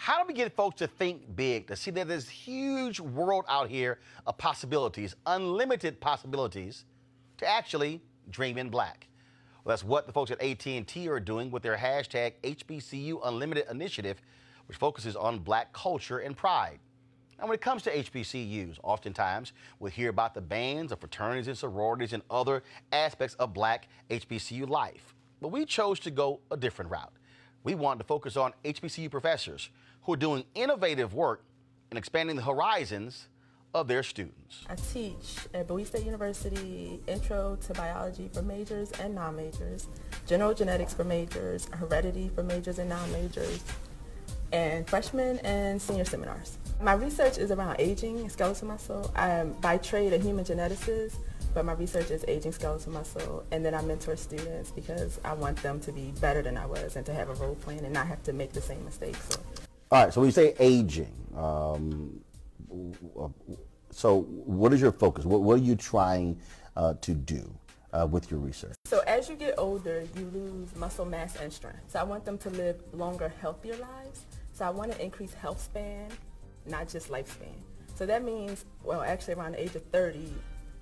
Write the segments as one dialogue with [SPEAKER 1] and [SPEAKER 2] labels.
[SPEAKER 1] How do we get folks to think big, to see that there's huge world out here of possibilities, unlimited possibilities, to actually dream in black? Well, that's what the folks at AT&T are doing with their hashtag HBCU Unlimited initiative, which focuses on black culture and pride. And when it comes to HBCUs, oftentimes we'll hear about the bands of fraternities and sororities and other aspects of black HBCU life. But we chose to go a different route. We wanted to focus on HBCU professors who are doing innovative work and expanding the horizons of their students.
[SPEAKER 2] I teach at Bowie State University Intro to Biology for majors and non-majors, General Genetics for majors, Heredity for majors and non-majors, and freshman and senior seminars. My research is around aging skeletal muscle. I am by trade a human geneticist, but my research is aging skeletal muscle, and then I mentor students because I want them to be better than I was and to have a role plan and not have to make the same mistakes.
[SPEAKER 1] All right, so when you say aging, so what is your focus? What are you trying to do with your research?
[SPEAKER 2] So as you get older, you lose muscle mass and strength. So I want them to live longer, healthier lives. So I want to increase health span, not just lifespan. So that means, well, actually around the age of 30,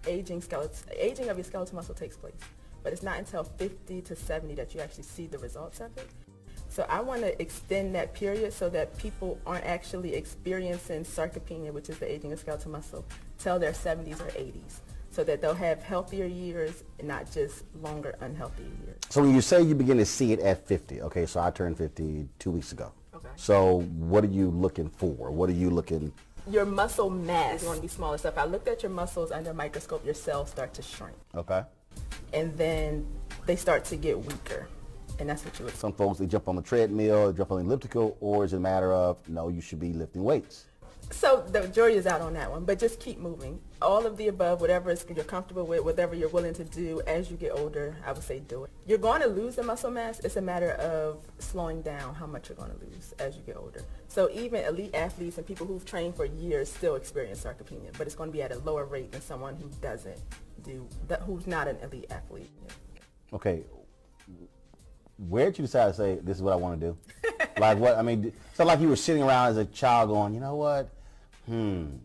[SPEAKER 2] aging of your skeletal muscle takes place. But it's not until 50 to 70 that you actually see the results of it. So I want to extend that period so that people aren't actually experiencing sarcopenia, which is the aging of skeletal muscle, till their 70s or 80s, so that they'll have healthier years and not just longer unhealthy years.
[SPEAKER 3] So when you say you begin to see it at 50, okay, so I turned 50 2 weeks ago.
[SPEAKER 2] Okay.
[SPEAKER 3] So what are you looking for? What are you looking?
[SPEAKER 2] Your muscle mass is going to be smaller. So if I looked at your muscles under a microscope, your cells start to shrink.
[SPEAKER 3] Okay.
[SPEAKER 2] And then they start to get weaker. And that's what you would.
[SPEAKER 3] Some folks, they jump on the treadmill, jump on the elliptical, or is it a matter of, no, you should be lifting weights?
[SPEAKER 2] So the jury is out on that one, but just keep moving. All of the above, whatever you're comfortable with, whatever you're willing to do as you get older, I would say do it. You're going to lose the muscle mass. It's a matter of slowing down how much you're going to lose as you get older. So even elite athletes and people who've trained for years still experience sarcopenia, but it's going to be at a lower rate than someone who doesn't do, who's not an elite athlete. Yeah.
[SPEAKER 3] Okay. Where did you decide to say, this is what I want to do? Like what, I mean, so like you were sitting around as a child going, you know what?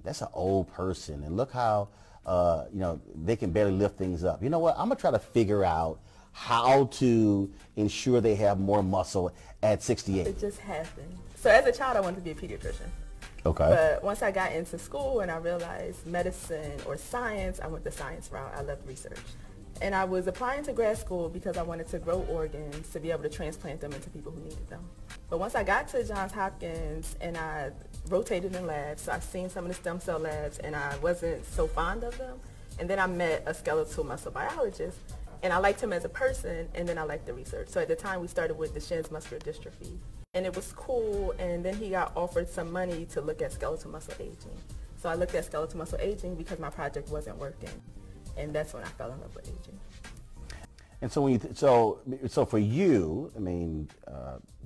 [SPEAKER 3] That's an old person. And look how, you know, they can barely lift things up. You know what? I'm going to try to figure out how to ensure they have more muscle at 68.
[SPEAKER 2] It just happened. So as a child, I wanted to be a pediatrician.
[SPEAKER 3] Okay.
[SPEAKER 2] But once I got into school and I realized medicine or science, I went the science route. I loved research. And I was applying to grad school because I wanted to grow organs to be able to transplant them into people who needed them. But once I got to Johns Hopkins and I rotated in labs, so I've seen some of the stem cell labs and I wasn't so fond of them. And then I met a skeletal muscle biologist and I liked him as a person and then I liked the research. So at the time we started with Duchenne's muscular dystrophy and it was cool, and then he got offered some money to look at skeletal muscle aging. So I looked at skeletal muscle aging because my project wasn't working. And that's when I fell in love with aging.
[SPEAKER 3] And so when you so for you, I mean,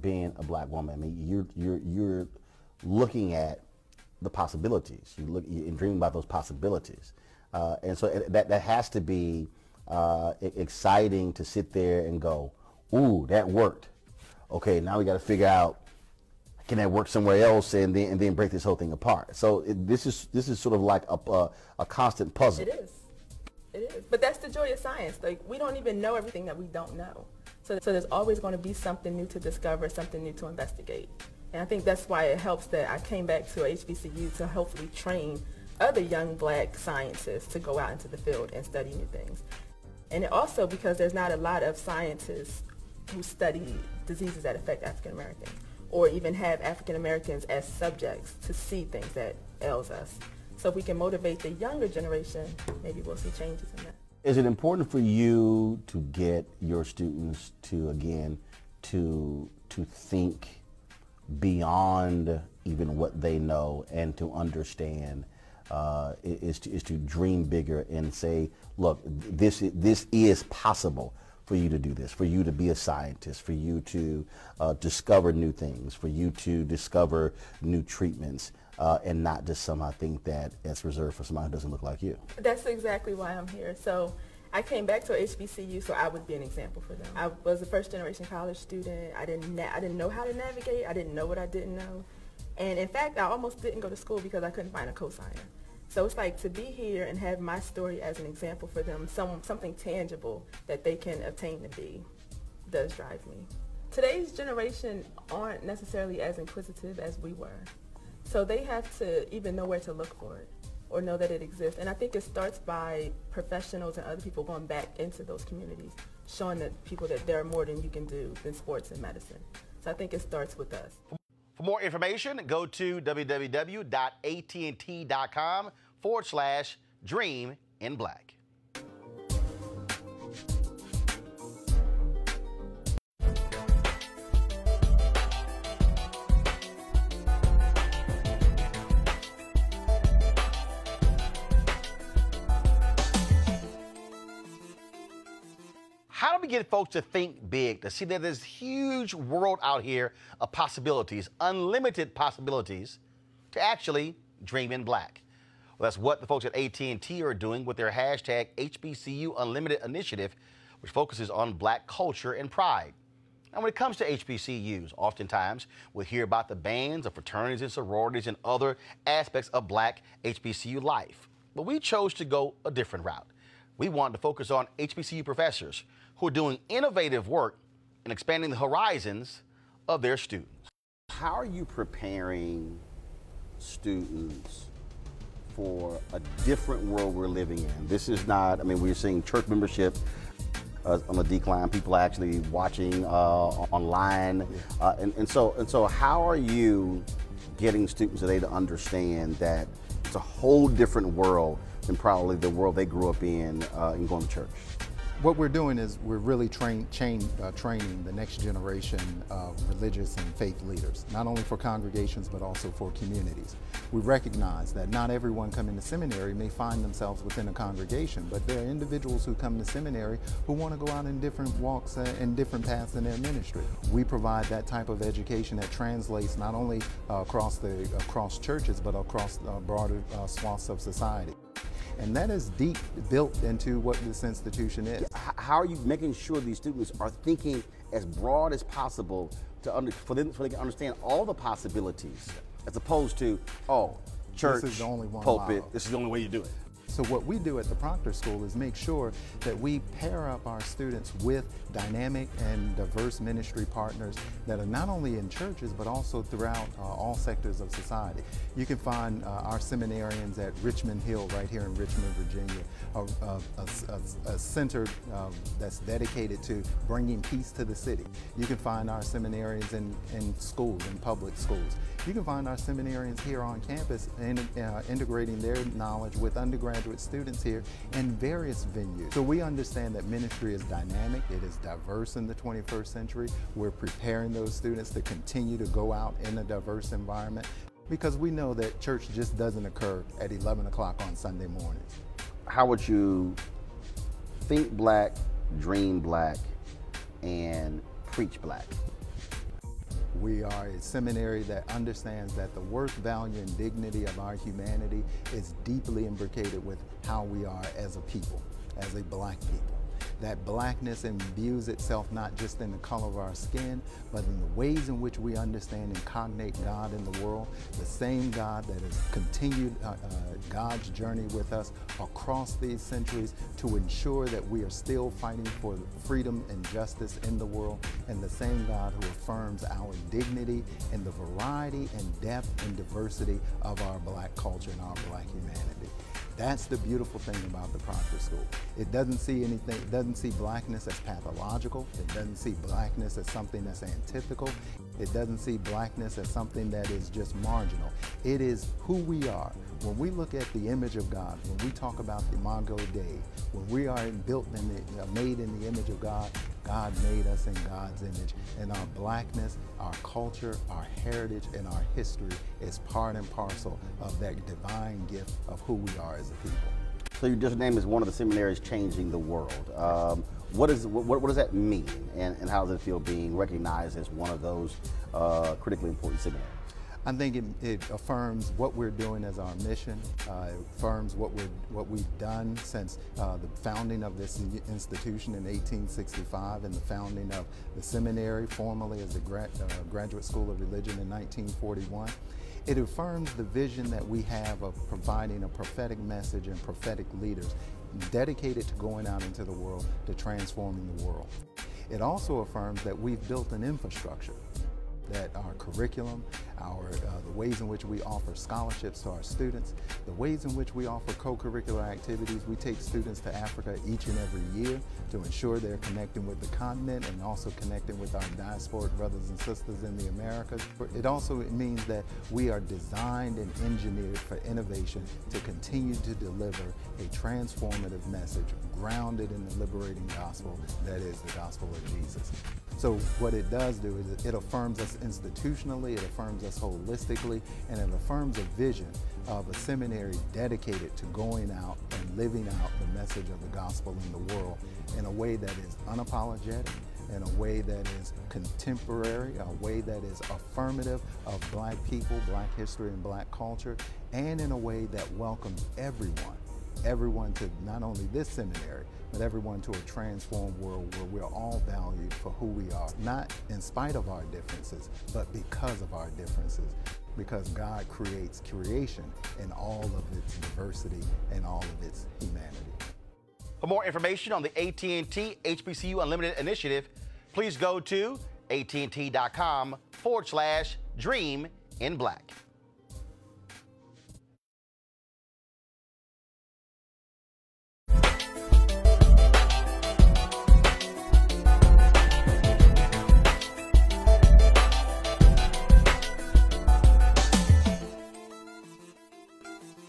[SPEAKER 3] being a black woman, I mean, you're looking at the possibilities. You're dreaming about those possibilities, and so that has to be exciting to sit there and go, ooh, that worked. Okay, now we got to figure out, can that work somewhere else, and then break this whole thing apart. So this is sort of like a constant puzzle.
[SPEAKER 2] It is. It is. But that's the joy of science. Like, we don't even know everything that we don't know. So there's always going to be something new to discover, something new to investigate. And I think that's why it helps that I came back to HBCU to hopefully train other young black scientists to go out into the field and study new things. And it also because there's not a lot of scientists who study diseases that affect African Americans or even have African Americans as subjects to see things that ails us. So if we can motivate the younger generation, maybe we'll see changes in that.
[SPEAKER 3] Is it important for you to get your students to, again, to think beyond even what they know and to understand, is to dream bigger and say, look, this is possible for you to do this, for you to be a scientist, for you to discover new things, for you to discover new treatments. And not just somehow think that it's reserved for somebody who doesn't look like you.
[SPEAKER 2] That's exactly why I'm here. So I came back to HBCU so I would be an example for them. I was a first generation college student. I didn't know how to navigate. I didn't know what I didn't know. And in fact, I almost didn't go to school because I couldn't find a cosigner. So it's like to be here and have my story as an example for them, something tangible that they can obtain to be, does drive me. Today's generation aren't necessarily as inquisitive as we were. So they have to even know where to look for it or know that it exists. And I think it starts by professionals and other people going back into those communities, showing that people that there are more than you can do than sports and medicine. So I think it starts with us.
[SPEAKER 1] For more information, go to www.att.com/dream-in-black. How do we get folks to think big, to see that there's huge world out here of possibilities, unlimited possibilities, to actually dream in black? Well, that's what the folks at AT&T are doing with their hashtag HBCU Unlimited initiative, which focuses on black culture and pride. And when it comes to HBCUs, oftentimes we'll hear about the bands of fraternities and sororities and other aspects of black HBCU life. But we chose to go a different route. We wanted to focus on HBCU professors who are doing innovative work and expanding the horizons of their students.
[SPEAKER 3] How are you preparing students for a different world we're living in? This is not, I mean, we're seeing church membership on the decline, people actually watching online. And so how are you getting students today to understand that it's a whole different world than probably the world they grew up in going to church?
[SPEAKER 4] What we're doing is we're really training the next generation of religious and faith leaders, not only for congregations but also for communities. We recognize that not everyone coming to seminary may find themselves within a congregation, but there are individuals who come to seminary who want to go out in different walks and different paths in their ministry. We provide that type of education that translates not only across churches but across broader swaths of society. And that is deep built into what this institution is.
[SPEAKER 3] How are you making sure these students are thinking as broad as possible so they can understand all the possibilities, as opposed to, oh, church,
[SPEAKER 4] this is the only one
[SPEAKER 3] pulpit,
[SPEAKER 4] model.
[SPEAKER 3] this is the only way you do it?
[SPEAKER 4] So what we do at the Proctor School is make sure that we pair up our students with dynamic and diverse ministry partners that are not only in churches but also throughout all sectors of society. You can find our seminarians at Richmond Hill right here in Richmond, Virginia, a center that's dedicated to bringing peace to the city. You can find our seminarians in schools, in public schools. You can find our seminarians here on campus integrating their knowledge with undergraduate students here in various venues. So we understand that ministry is dynamic, it is diverse in the 21st century. We're preparing those students to continue to go out in a diverse environment because we know that church just doesn't occur at 11 o'clock on Sunday mornings.
[SPEAKER 3] How would you think black, dream black, and preach black?
[SPEAKER 4] We are a seminary that understands that the worth, value, and dignity of our humanity is deeply imbricated with how we are as a people, as a black people. That blackness imbues itself not just in the color of our skin, but in the ways in which we understand and cognate God in the world, the same God that has continued God's journey with us across these centuries to ensure that we are still fighting for freedom and justice in the world, and the same God who affirms our dignity and the variety and depth and diversity of our black culture and our black humanity. That's the beautiful thing about the Proctor School. It doesn't see anything, it doesn't see blackness as pathological. It doesn't see blackness as something that's antithetical. It doesn't see blackness as something that is just marginal. It is who we are. When we look at the image of God, when we talk about the Imago Dei, when we are made in the image of God, God made us in God's image. And our blackness, our culture, our heritage, and our history is part and parcel of that divine gift of who we are as a people.
[SPEAKER 3] So your district name is one of the seminaries changing the world. What does that mean, and how does it feel being recognized as one of those critically important seminaries?
[SPEAKER 4] I think it affirms what we're doing as our mission. It affirms what we've done since the founding of this institution in 1865 and the founding of the seminary, formerly as the Graduate School of Religion in 1941. It affirms the vision that we have of providing a prophetic message and prophetic leaders dedicated to going out into the world to transforming the world. It also affirms that we've built an infrastructure, that our curriculum, the ways in which we offer scholarships to our students, the ways in which we offer co-curricular activities. We take students to Africa each and every year to ensure they're connecting with the continent and also connecting with our diasporic brothers and sisters in the Americas. It also means that we are designed and engineered for innovation to continue to deliver a transformative message grounded in the liberating gospel that is the gospel of Jesus. So what it does do is it affirms us institutionally, it affirms us holistically, and it affirms a vision of a seminary dedicated to going out and living out the message of the gospel in the world in a way that is unapologetic, in a way that is contemporary, a way that is affirmative of black people, black history, and black culture, and in a way that welcomes everyone everyone to not only this seminary, but everyone to a transformed world where we're all valued for who we are, not in spite of our differences, but because of our differences. Because God creates creation in all of its diversity and all of its humanity.
[SPEAKER 1] For more information on the AT&T HBCU Unlimited initiative, please go to att.com/dream in black.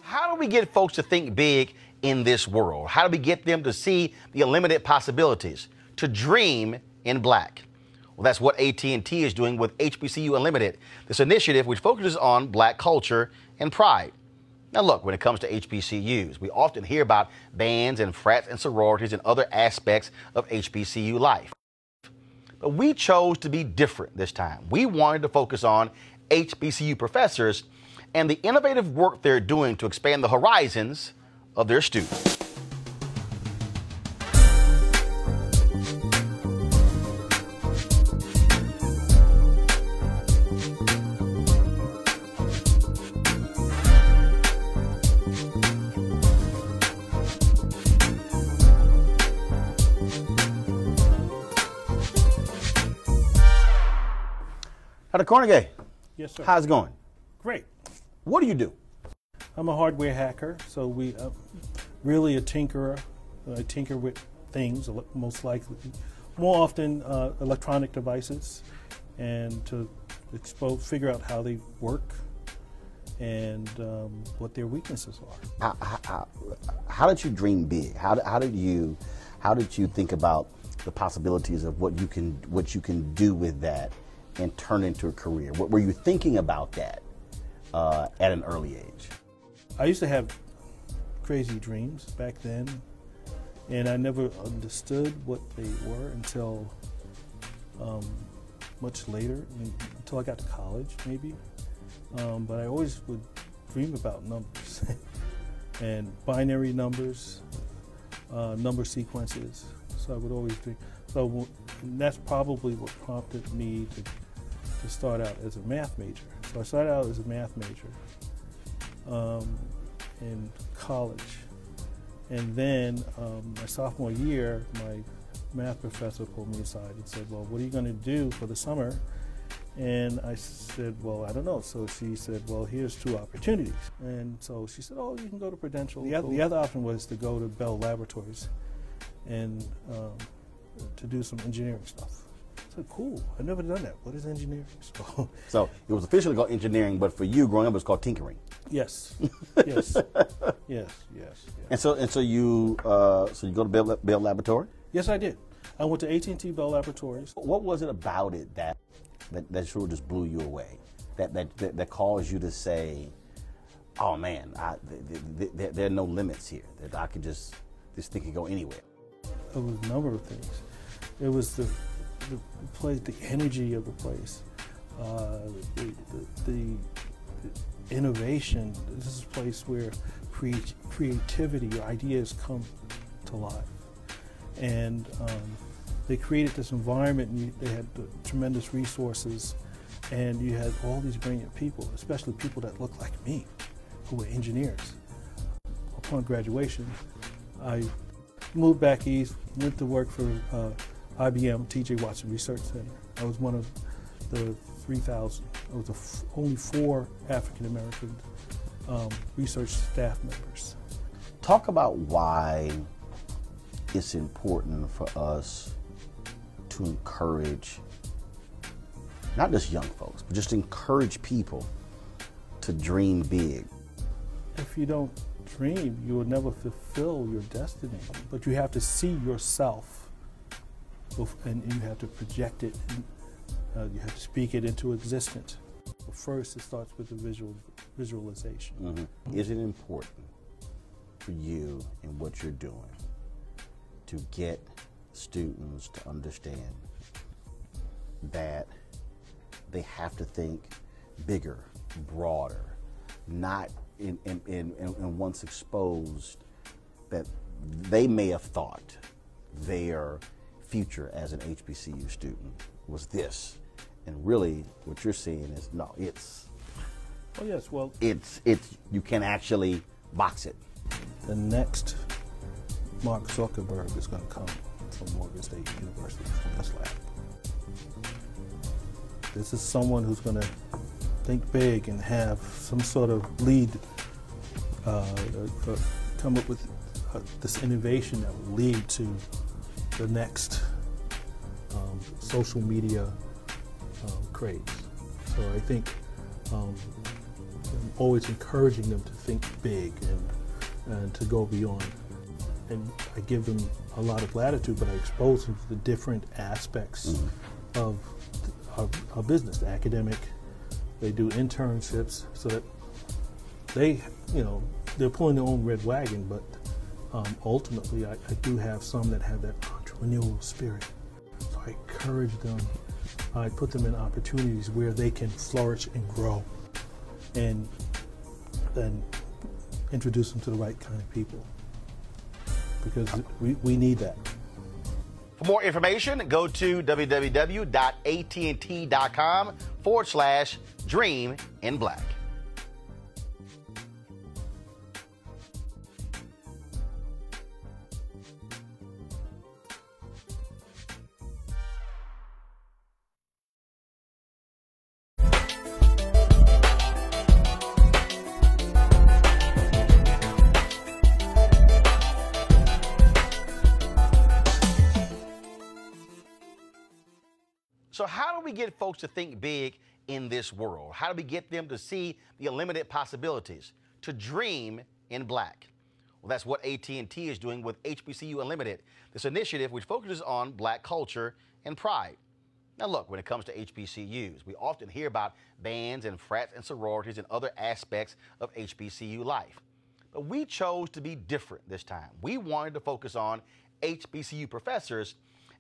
[SPEAKER 1] How do we get folks to think big in this world? How do we get them to see the unlimited possibilities, to dream in black? Well, that's what AT&T is doing with HBCU Unlimited, this initiative which focuses on black culture and pride. Now look, when it comes to HBCUs, we often hear about bands and frats and sororities and other aspects of HBCU life. But we chose to be different this time. We wanted to focus on HBCU professors and the innovative work they're doing to expand the horizons of their students. Dr. Cornegay.
[SPEAKER 5] Yes, sir.
[SPEAKER 1] How's it going?
[SPEAKER 5] Great.
[SPEAKER 1] What do you do?
[SPEAKER 5] I'm a hardware hacker, so we really a tinkerer. I tinker with things, most likely, more often electronic devices, and to figure out how they work and what their weaknesses are.
[SPEAKER 3] How did you dream big? How did you think about the possibilities of what you can do with that and turn into a career? Were you thinking about that at an early age?
[SPEAKER 5] I used to have crazy dreams back then, and I never understood what they were until much later, until I got to college maybe. But I always would dream about numbers and binary numbers, number sequences. So I would always dream. So that's probably what prompted me to start out as a math major. So I started out as a math major in college. And then my sophomore year, my math professor pulled me aside and said, well, what are you going to do for the summer? And I said, well, I don't know. So she said, well, here's two opportunities. And so she said, oh, you can go to Prudential. The other option was to go to Bell Laboratories and to do some engineering stuff. I said, cool, I've never done that. What is engineering?
[SPEAKER 3] So it was officially called engineering, but for you growing up, it was called tinkering.
[SPEAKER 5] Yes, yes, yes.
[SPEAKER 3] And so you go to Bell Laboratory?
[SPEAKER 5] Yes, I did. I went to AT&T Bell Laboratories.
[SPEAKER 3] What was it about it that sort of just blew you away? That caused you to say, oh man, there are no limits here. That I could this thing could go anywhere.
[SPEAKER 5] It was a number of things. It was the place, the energy of the place, the innovation. This is a place where creativity, your ideas come to life. And they created this environment, they had the tremendous resources, and you had all these brilliant people, especially people that looked like me, who were engineers. Upon graduation, I moved back east, went to work for IBM, T.J. Watson Research Center. I was one of the 3,000. I was only 4 African-American research staff members.
[SPEAKER 3] Talk about why it's important for us to encourage, not just young folks, but just encourage people to dream big.
[SPEAKER 5] If you don't dream, you will never fulfill your destiny. But you have to see yourself, and you have to project it, and you have to speak it into existence. But first, it starts with the visualization.
[SPEAKER 3] Mm-hmm. Is it important for you in what you're doing to get students to understand that they have to think bigger, broader, not in once exposed that they may have thought their future as an HBCU student was this, and really what you're seeing is no, it's
[SPEAKER 5] Oh yes, well,
[SPEAKER 3] it's you can actually box it.
[SPEAKER 5] the next Mark Zuckerberg is going to come from Morgan State University from this lab. This is someone who's going to think big and have some sort of lead, come up with this innovation that will lead to the next social media craze. So I think I'm always encouraging them to think big and to go beyond. And I give them a lot of latitude, but I expose them to the different aspects of our business, the academic. They do internships so that they, they're pulling their own red wagon, but ultimately I do have some that have that entrepreneurial spirit. So I encourage them, I put them in opportunities where they can flourish and grow, and then introduce them to the right kind of people, because we need that.
[SPEAKER 1] For more information, go to www.att.com/dream in black. So how do we get folks to think big in this world? How do we get them to see the unlimited possibilities, to dream in black? Well, that's what AT&T is doing with HBCU Unlimited, this initiative which focuses on black culture and pride. Now look, when it comes to HBCUs, we often hear about bands and frats and sororities and other aspects of HBCU life. But we chose to be different this time. We wanted to focus on HBCU professors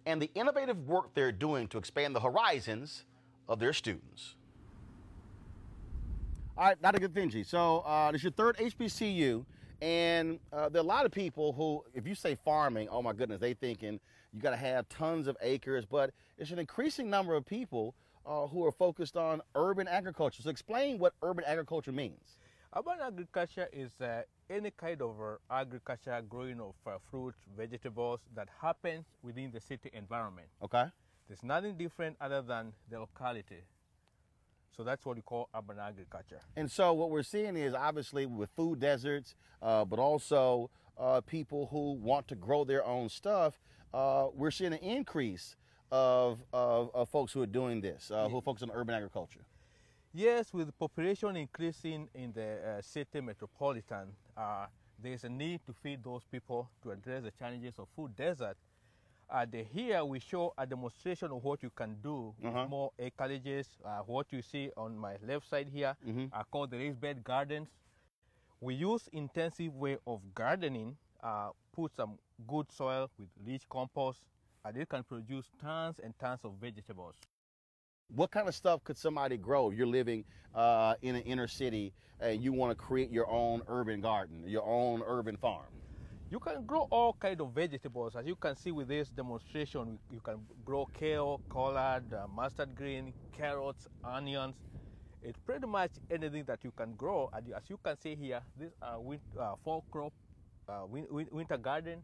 [SPEAKER 1] and the innovative work they're doing to expand the horizons of their students. All right, Dr. Gathinji, so this is your third HBCU, and there are a lot of people who, if you say farming, oh my goodness, they thinking you gotta have tons of acres, but it's an increasing number of people who are focused on urban agriculture. So explain what urban agriculture means.
[SPEAKER 6] Urban agriculture is any kind of agriculture growing of fruits, vegetables that happens within the city environment.
[SPEAKER 1] Okay.
[SPEAKER 6] There's nothing different other than the locality. So that's what we call urban agriculture.
[SPEAKER 1] And so what we're seeing is obviously with food deserts, but also people who want to grow their own stuff, we're seeing an increase of folks who are doing this, who are focused on urban agriculture.
[SPEAKER 6] Yes, with the population increasing in the city metropolitan, there's a need to feed those people to address the challenges of food desert. Here we show a demonstration of what you can do with more acreages. What you see on my left side here are called the raised bed gardens. We use intensive way of gardening, put some good soil with rich compost, and it can produce tons and tons of vegetables.
[SPEAKER 1] What kind of stuff could somebody grow if you're living in an inner city and you want to create your own urban garden, your own urban farm?
[SPEAKER 6] You can grow all kinds of vegetables. As you can see with this demonstration, you can grow kale, collard, mustard green, carrots, onions. It's pretty much anything that you can grow. And as you can see here, this fall crop, winter garden.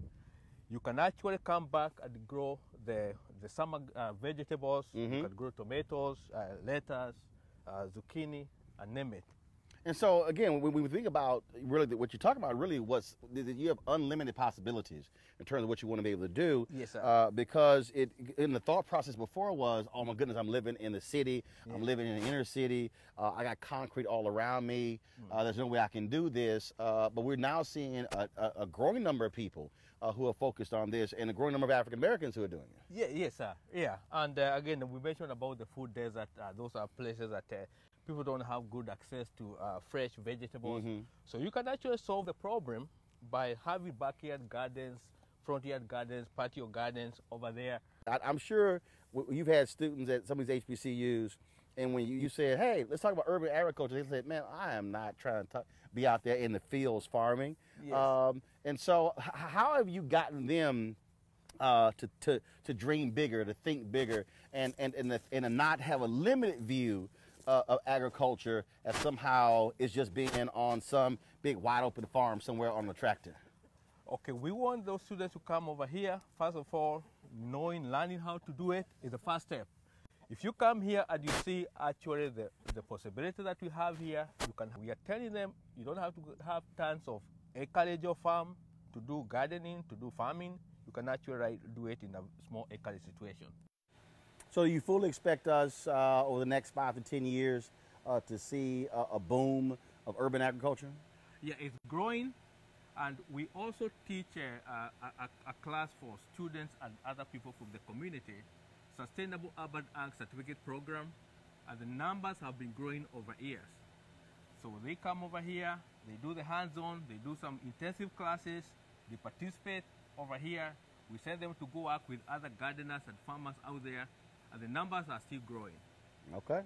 [SPEAKER 6] You can actually come back and grow the summer vegetables. You can grow tomatoes, lettuce, zucchini, and name it.
[SPEAKER 1] And so, again, when we think about really what you're talking about, really you have unlimited possibilities in terms of what you want to be able to do.
[SPEAKER 6] Yes, sir.
[SPEAKER 1] Because in the thought process before was, oh my goodness, I'm living in the city, I'm living in the inner city, I got concrete all around me, there's no way I can do this. But we're now seeing a growing number of people who are focused on this, and a growing number of African Americans who are doing it.
[SPEAKER 6] Yeah, yes, sir. Yeah, and again, we mentioned about the food desert. Those are places that people don't have good access to fresh vegetables. So you can actually solve the problem by having backyard gardens, front yard gardens, patio gardens over there.
[SPEAKER 1] I'm sure you've had students at some of these HBCUs,
[SPEAKER 3] And when you said, hey, let's talk about urban agriculture, they said, man, I am not trying to be out there in the fields farming.
[SPEAKER 6] Yes.
[SPEAKER 3] And so how have you gotten them to dream bigger, to think bigger, and to not have a limited view of agriculture as somehow it's just being on some big wide open farm somewhere on a tractor?
[SPEAKER 6] Okay, we want those students to come over here. First of all, learning how to do it is the first step. If you come here and you see actually the possibility that we have here, we are telling them you don't have to have tons of acreage of farm to do gardening, to do farming. You can actually do it in a small acreage situation.
[SPEAKER 3] So you fully expect us over the next 5 to 10 years to see a boom of urban agriculture?
[SPEAKER 6] Yeah, it's growing, and we also teach a class for students and other people from the community, Sustainable Urban Ag Certificate Program, and the numbers have been growing over years. So they come over here, they do the hands-on, they do some intensive classes, they participate over here. We send them to go work with other gardeners and farmers out there, and the numbers are still growing.
[SPEAKER 3] Okay.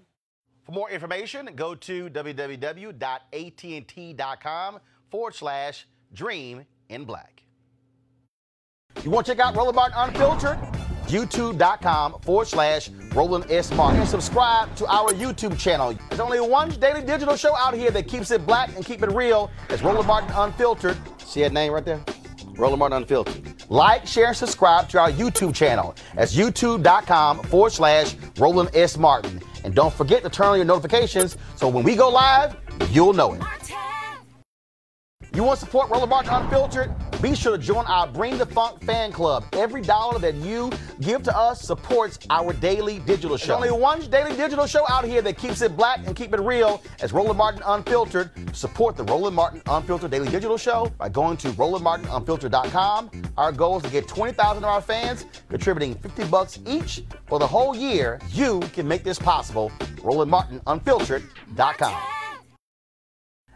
[SPEAKER 1] For more information, go to www.att.com/dream-in-black. You want to check out Roland Martin Unfiltered? YouTube.com/Roland S. Martin. And subscribe to our YouTube channel. There's only one daily digital show out here that keeps it black and keep it real. It's Roland Martin Unfiltered. See that name right there? Roland Martin Unfiltered. Like, share, and subscribe to our YouTube channel. That's youtube.com/Roland S. Martin. And don't forget to turn on your notifications so when we go live, you'll know it. You want to support Roland Martin Unfiltered? Be sure to join our Bring the Funk fan club. Every dollar that you give to us supports our daily digital show. There's only one daily digital show out here that keeps it black and keep it real. It's Roland Martin Unfiltered. Support the Roland Martin Unfiltered daily digital show by going to RolandMartinUnfiltered.com. Our goal is to get 20,000 of our fans contributing $50 each for the whole year. You can make this possible. RolandMartinUnfiltered.com.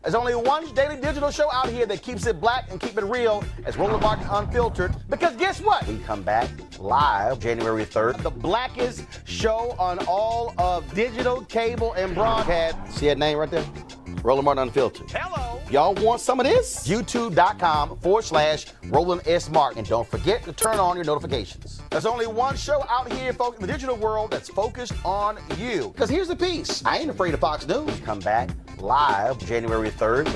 [SPEAKER 1] There's only one daily digital show out here that keeps it black and keep it real. It's Roland Martin Unfiltered. Because guess what? We come back live January 3rd. The blackest show on all of digital, cable, and broadcast. See that name right there? Roland Martin Unfiltered. Hello. Y'all want some of this? YouTube.com/Roland S. Martin. And don't forget to turn on your notifications. There's only one show out here, folks, in the digital world that's focused on you. Because here's the piece. I ain't afraid of Fox News. Come back live January 3rd.